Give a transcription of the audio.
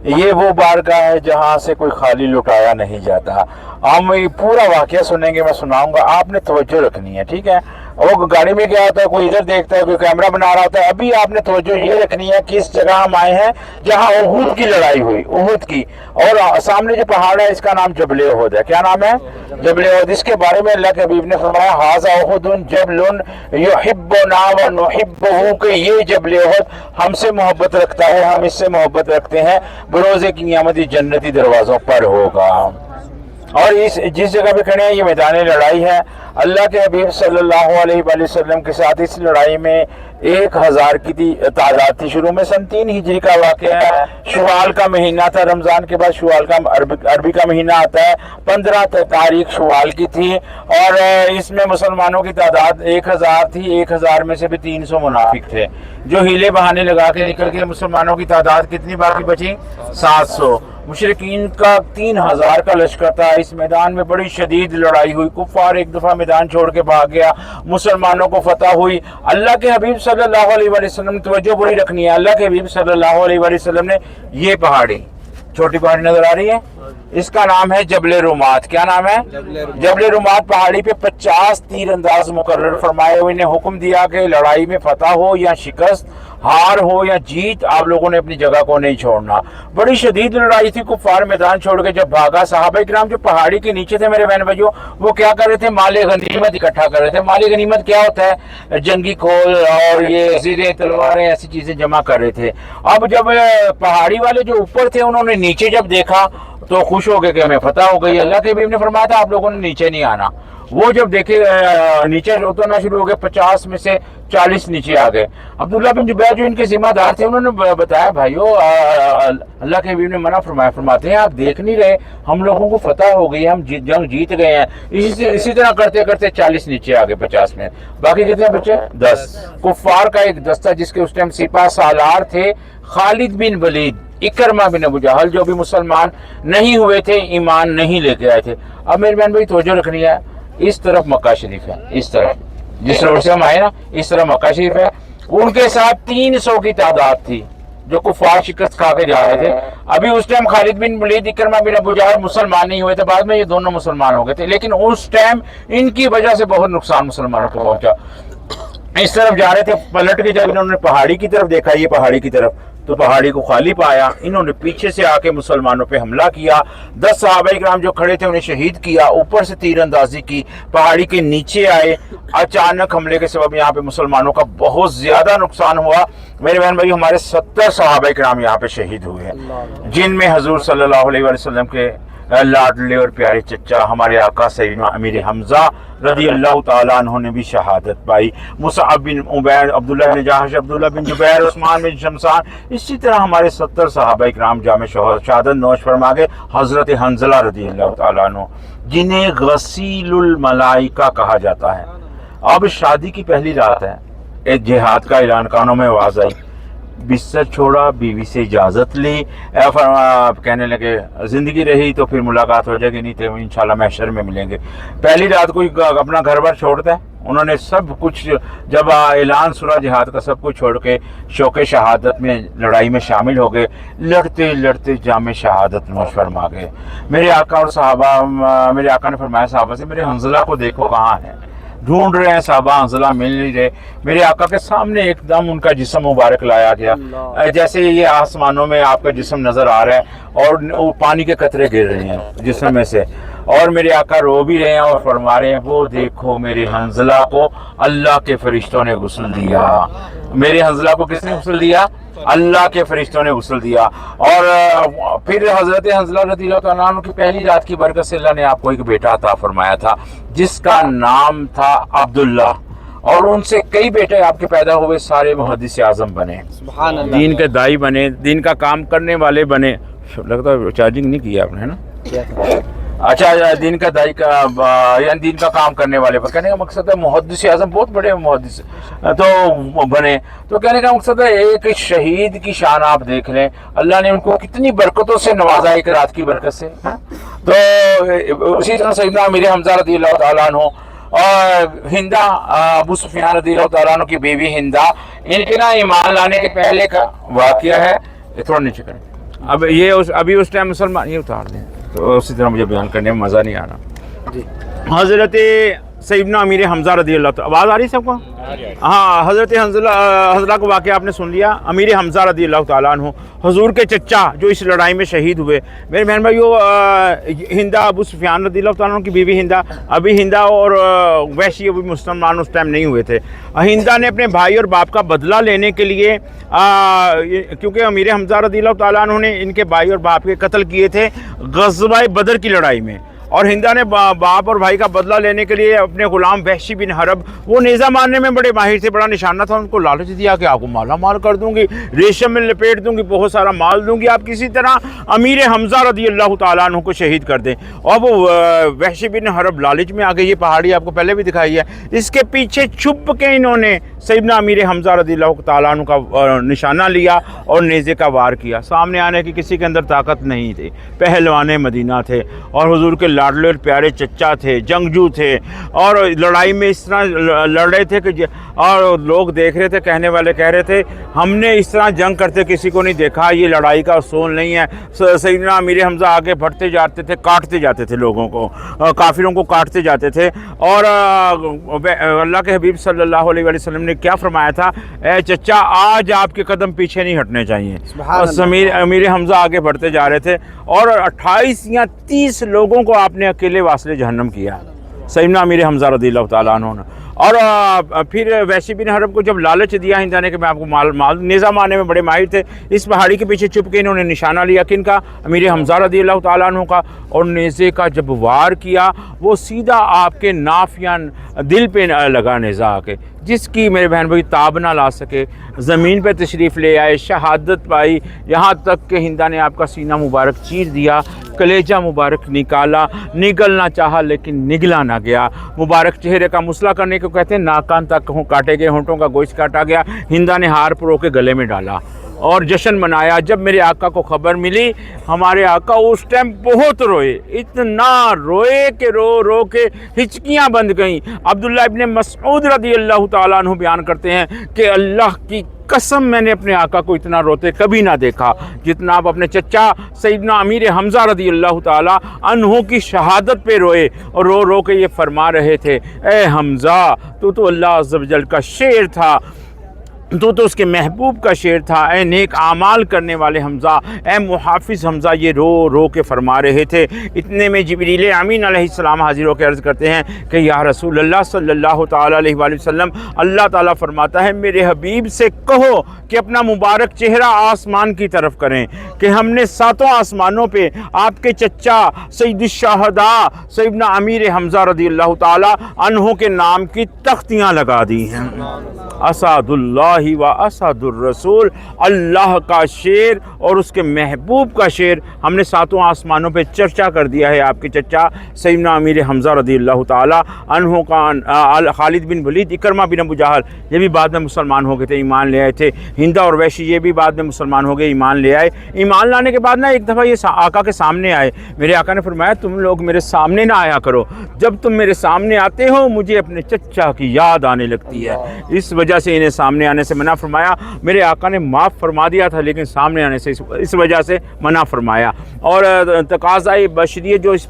یہ وہ بارگاہ ہے جہاں سے کوئی خالی لٹایا نہیں جاتا۔ ہم یہ پورا واقعہ سنیں گے، میں سناؤں گا، آپ نے توجہ رکھنی ہے، ٹھیک ہے؟ وہ گاڑی میں گیا ہوتا ہے، کوئی ادھر دیکھتا ہے، کوئی کیمرہ بنا رہا ہوتا ہے۔ ابھی آپ نے توجہ یہ رکھنی ہے کہ اس جگہ ہم آئے ہیں جہاں احد کی لڑائی ہوئی، احد کی، اور سامنے جو پہاڑ ہے اس کا نام جبل احد ہے۔ کیا نام ہے؟ جبل احد۔ اس کے بارے میں اللہ کے حبیب نے فرمایا ھذا احد جبل یحبنا ونحبہ، کہ یہ جبل احد ہم سے محبت رکھتا ہے، ہم اس سے محبت رکھتے ہیں، بروز قیامت جنتی دروازوں پر ہوگا۔ اور جس جگہ پہ کھڑے ہیں یہ میدان لڑائی ہے۔ اللہ کے حبیب صلی اللہ علیہ وآلہ وسلم کے ساتھ اس لڑائی میں 1000 کی تعداد تھی۔ شروع میں سن 3 ہجری کا واقعہ ہے، شوال کا مہینہ تھا، رمضان کے بعد شوال کا عربی کا مہینہ آتا ہے، 15 تاریخ شوال کی تھی، اور اس میں مسلمانوں کی تعداد 1000 تھی۔ 1000 میں سے بھی 300 منافق تھے جو ہیلے بہانے لگا کے نکل کے، مسلمانوں کی تعداد کتنی باقی بچی؟ 700۔ مشرکین کا 3000 کا لشکر تھا۔ اس میدان میں بڑی شدید لڑائی ہوئی، کفار ایک دفعہ میدان چھوڑ کے بھاگ گیا، مسلمانوں کو فتح ہوئی۔ اللہ کے حبیب صلی اللہ علیہ وآلہ وسلم توجہ بڑی رکھنی ہے، اللہ کے حبیب صلی اللہ علیہ وآلہ وسلم نے یہ پہاڑی، چھوٹی پہاڑی نظر آ رہی ہے، اس کا نام ہے جبل رومات۔ کیا نام ہے؟ جبل رومات پہاڑی پہ 50 تیر انداز مقرر فرمائے ہوئے نے حکم دیا کہ لڑائی میں فتح ہو یا شکست، ہار ہو یا جیت، آپ لوگوں نے اپنی جگہ کو نہیں چھوڑنا۔ بڑی شدید لڑائی تھی، کفار میدان چھوڑ کے جب بھاگا، صحابہ کرام جو پہاڑی کے نیچے تھے میرے بہن بھائیوں، وہ کیا کر رہے تھے؟ مال غنیمت اکٹھا کر رہے تھے۔ مال غنیمت کیا ہوتا ہے؟ جنگی کھول اور یہ زیریں، تلواریں، ایسی چیزیں جمع کر رہے تھے۔ اب جب پہاڑی والے جو اوپر تھے انہوں نے نیچے جب دیکھا تو خوش ہو گئے کہ ہمیں فتح ہو گئی۔ اللہ کے حبیب نے فرمایا تھا آپ لوگوں نے نیچے نہیں آنا۔ وہ جب دیکھے نیچے اترنا شروع ہو گئے، 50 میں سے 40 نیچے آ گئے۔ عبداللہ بن جبیر جو ان کے ذمہ دار تھے انہوں نے بتایا بھائیو اللہ کے حبیب نے منع فرمایا، فرماتے ہیں آپ دیکھ نہیں رہے ہم لوگوں کو فتح ہو گئی ہے، ہم جنگ جیت گئے ہیں۔ اسی طرح کرتے کرتے 40 نیچے آ گئے 50 میں، باقی کتنے بچے؟ 10۔ کفار کا ایک دستہ جس کے اس ٹائم سپاہ سالار تھے خالد بن ولید، اکرمہ بن ابو جہل، جو بھی مسلمان نہیں ہوئے تھے، ایمان نہیں لے کے آئے تھے۔ اب میرے بہن بھائی توجہ رکھنی ہے، اس طرف مکہ شریف ہے، اس طرف جس روڈ سے ہم آئے نا اس طرح مکہ شریف ہے۔ ان کے ساتھ 300 کی تعداد تھی جو کفار شکست کھا کے جا رہے تھے۔ ابھی اس ٹائم خالد بن ولید، اکرمہ بن ابو جہل مسلمان نہیں ہوئے تھے، بعد میں یہ دونوں مسلمان ہو گئے تھے، لیکن اس ٹائم ان کی وجہ سے بہت نقصان مسلمانوں کو پہنچا۔ اس طرف جا رہے تھے، پلٹ کے جب انہوں نے پہاڑی کی طرف دیکھا، یہ پہاڑی کی طرف، تو پہاڑی کو خالی پایا، انہوں نے پیچھے سے آ کے مسلمانوں پہ حملہ کیا۔ 10 صحابہ کرام جو کھڑے تھے انہیں شہید کیا، اوپر سے تیر اندازی کی، پہاڑی کے نیچے آئے۔ اچانک حملے کے سبب یہاں پہ مسلمانوں کا بہت زیادہ نقصان ہوا۔ میرے بہن بھائی ہمارے 70 صحابہ کرام یہاں پہ شہید ہوئے ہیں، جن میں حضور صلی اللہ علیہ وسلم کے لاڈلے اور پیارے چچا ہمارے آقا سیدنا امیر حمزہ رضی اللہ تعالیٰ عنہ نے بھی شہادت پائی، مصعب بن عمیر، عبداللہ بن جحش، عبداللہ بن جبیر، عثمان بن شمسان، اسی طرح ہمارے 70 صحابہ کرام جامع شہادت نوش فرما گئے۔ حضرت حنظلہ رضی اللہ تعالیٰ عنہ جنہیں غسیل الملائکہ کہا جاتا ہے۔ اب شادی کی پہلی رات ہے، ایک جہاد کا اعلان کانوں میں آواز آئی، بستر چھوڑا، بیوی سے اجازت لی، کہنے لگے زندگی رہی تو پھر ملاقات ہو جائے گی، نہیں تو انشاءاللہ محشر میں ملیں گے۔ پہلی رات کوئی اپنا گھر بار چھوڑتا ہے؟ انہوں نے سب کچھ، جب اعلان سنا جہاد کا، سب کچھ چھوڑ کے شوق شہادت میں لڑائی میں شامل ہو گئے، لڑتے لڑتے جامع شہادت نوش فرما گئے۔ میرے آقا اور صحابہ، میرے آقا نے فرمایا صحابہ سے، میرے حنظلہ کو دیکھو کہاں ہے؟ ڈھونڈ رہے ہیں صحابہ، حنظلہ مل نہیں رہے۔ میرے آقا کے سامنے ایک دم ان کا جسم مبارک لایا گیا، جیسے یہ آسمانوں میں آپ کا جسم نظر آ رہا ہے اور پانی کے قطرے گر رہے ہیں جسم میں سے، اور میرے آقا رو بھی رہے ہیں اور فرما رہے ہیں وہ دیکھو میرے حنظلہ کو اللہ کے فرشتوں نے غسل دیا۔ میرے حنظلہ کو کس نے غسل دیا؟ اللہ کے فرشتوں نے غسل دیا۔ اور پھر حضرت حنظلہ رضی اللہ تعالیٰ عنہ کی پہلی رات کی برکت سے اللہ نے آپ کو ایک بیٹا عطا فرمایا تھا جس کا نام تھا عبداللہ، اور ان سے کئی بیٹے آپ کے پیدا ہوئے، سارے محدث اعظم بنے، دین کے دائی بنے، دین کا کام کرنے والے بنے۔ لگتا ہے چارجنگ نہیں کیا آپ نے، ہے نا؟ اچھا، دین کا دائی کا یعنی دین کا کام کرنے والے، کہنے کا مقصد ہے محدث اعظم بہت بڑے محدث تو بنے۔ تو کہنے کا مقصد ہے ایک شہید کی شان آپ دیکھ لیں، اللہ نے ان کو کتنی برکتوں سے نوازا ایک رات کی برکت سے۔ تو اسی طرح سیدنا امیر حمزہ رضی اللہ تعالیٰ عنہ اور ہندہ، ابو سفیان رضی اللہ تعالیٰ عنہ کی بیوی ہندہ، ان کے نا ایمان لانے کے پہلے کا واقعہ ہے، تھوڑا نیچے کریں، اب یہ ابھی اس ٹائم مسلمان یہ اتار دیں تو اسی طرح مجھے بیان کرنے میں مزہ نہیں آ رہا جی حضرت سیدنا امیر حمزہ رضی اللہ تعالیٰ آواز آ رہی ہے سب کو ہاں حضرت حنظلہ کا واقعہ آپ نے سن لیا امیر حمزہ رضی اللہ تعالیٰ عنہ حضور کے چچا جو اس لڑائی میں شہید ہوئے میرے بہن بھائیو ہندا ابو سفیان رضی اللہ تعالیٰ عنہ کی بیوی ہندا ابھی ہندا اور وحشی ابھی مسلمان اس ٹائم نہیں ہوئے تھے ہندا نے اپنے بھائی اور باپ کا بدلہ لینے کے لیے کیونکہ امیر حمزہ رضی اللہ تعالیٰ عنہ نے ان کے بھائی اور باپ کے قتل کیے تھے غزوہ بدر کی لڑائی میں اور ہندا نے باپ اور بھائی کا بدلہ لینے کے لیے اپنے غلام وحشی بن حرب وہ نیزہ مارنے میں بڑے ماہر تھے بڑا نشانہ تھا ان کو لالچ دیا کہ آپ کو مالا مال کر دوں گی ریشم میں لپیٹ دوں گی بہت سارا مال دوں گی آپ کسی طرح امیر حمزہ رضی اللہ تعالیٰ عنہ کو شہید کر دیں اور وہ وحشی بن حرب لالچ میں آگے یہ پہاڑی آپ کو پہلے بھی دکھائی ہے اس کے پیچھے چھپ کے انہوں نے سیدنا امیر حمزہ رضی اللہ تعالیٰ عنہ کا نشانہ لیا اور نیزے کا وار کیا سامنے آنے کی کسی کے اندر طاقت نہیں تھی پہلوان مدینہ تھے اور حضور کے لاڈلے اور پیارے چچا تھے جنگجو تھے اور لڑائی میں اس طرح لڑ رہے تھے کہ اور لوگ دیکھ رہے تھے کہنے والے کہہ رہے تھے ہم نے اس طرح جنگ کرتے کسی کو نہیں دیکھا یہ لڑائی کا اصول نہیں ہے سیدنا امیر حمزہ آگے بڑھتے جاتے تھے کاٹتے جاتے تھے لوگوں کو کافروں کو کاٹتے جاتے تھے اور اللہ کے حبیب صلی اللہ علیہ وسلم نے کیا فرمایا تھا اے چچا آج آپ کے قدم پیچھے نہیں ہٹنے چاہیے امیر حمزہ آگے بڑھتے جا رہے تھے اور 28 یا 30 لوگوں کو آپ نے اکیلے واصل جہنم کیا سیدنا امیر حمزہ رضی اللہ تعالیٰ عنہ نے اور پھر وحشی بن حرب کو جب لالچ دیا ہندا نے کہ میں آپ کو مال نیزہ مارنے میں بڑے ماہر تھے اس پہاڑی کے پیچھے چھپ کے انہوں نے نشانہ لیا کن کا امیر حمزہ رضی اللہ تعالیٰ عنہ کا اور نیزے کا جب وار کیا وہ سیدھا آپ کے ناف یا دل پہ لگا نیزہ آ کے جس کی میرے بہن بھائی تاب نہ لا سکے زمین پہ تشریف لے آئے شہادت پائی یہاں تک کہ ہندا نے آپ کا سینہ مبارک چیر دیا کلیجہ مبارک نکالا نگلنا چاہا لیکن نگلا نہ گیا مبارک چہرے کا مسئلہ کرنے کو کہتے ہیں ناکان تک کاٹے گئے ہونٹوں کا گوشت کاٹا گیا ہندا نے ہار پرو کے گلے میں ڈالا اور جشن منایا جب میرے آقا کو خبر ملی ہمارے آقا اس ٹائم بہت روئے اتنا روئے کہ رو کے ہچکیاں بند گئیں عبداللہ ابن مسعود رضی اللہ تعالیٰ عنہ بیان کرتے ہیں کہ اللہ کی قسم میں نے اپنے آقا کو اتنا روتے کبھی نہ دیکھا جتنا آپ اپنے چچا سیدنا امیر حمزہ رضی اللہ تعالیٰ عنہ کی شہادت پہ روئے اور رو کے یہ فرما رہے تھے اے حمزہ تو اللہ عز و جل کا شیر تھا تو اس کے محبوب کا شعر تھا اے نیک اعمال کرنے والے حمزہ اے محافظ حمزہ یہ رو کے فرما رہے تھے اتنے میں جبریل امین علیہ السلام حاضر ہو کے عرض کرتے ہیں کہ یا رسول اللہ صلی اللہ تعالیٰ علیہ وآلہ وسلم اللہ تعالیٰ فرماتا ہے میرے حبیب سے کہو کہ اپنا مبارک چہرہ آسمان کی طرف کریں کہ ہم نے 7 آسمانوں پہ آپ کے چچا سید الشہداء سیدنا امیر حمزہ رضی اللہ تعالیٰ عنہ کے نام کی تختیاں لگا دی ہیں اسد اللہ و اسد الرسول اللہ کا شعر اور اس کے محبوب کا شعر ہم نے 7 آسمانوں پہ چرچا کر دیا ہے آپ کے چچا سیدنا امیر حمزہ رضی اللہ تعالی عنہ کا خالد بن ولید اکرمہ بن ابو جہل یہ بھی بعد میں مسلمان ہو گئے تھے ایمان لے آئے تھے ہندا اور وحشی یہ بھی بعد میں مسلمان ہو گئے ایمان لے آئے ایمان لانے کے بعد ایک دفعہ یہ آقا کے سامنے آئے میرے آقا نے فرمایا تم لوگ میرے سامنے نہ آیا کرو جب تم میرے سامنے آتے ہو مجھے اپنے چچا کی یاد آنے لگتی ہے اس وجہ سے انہیں سامنے آنے سے منع فرمایا میرے آقا نے معاف فرما دیا تھا لیکن سامنے آنے سے اس وجہ سے منع فرمایا اور تقاضۂ بشریت جو اس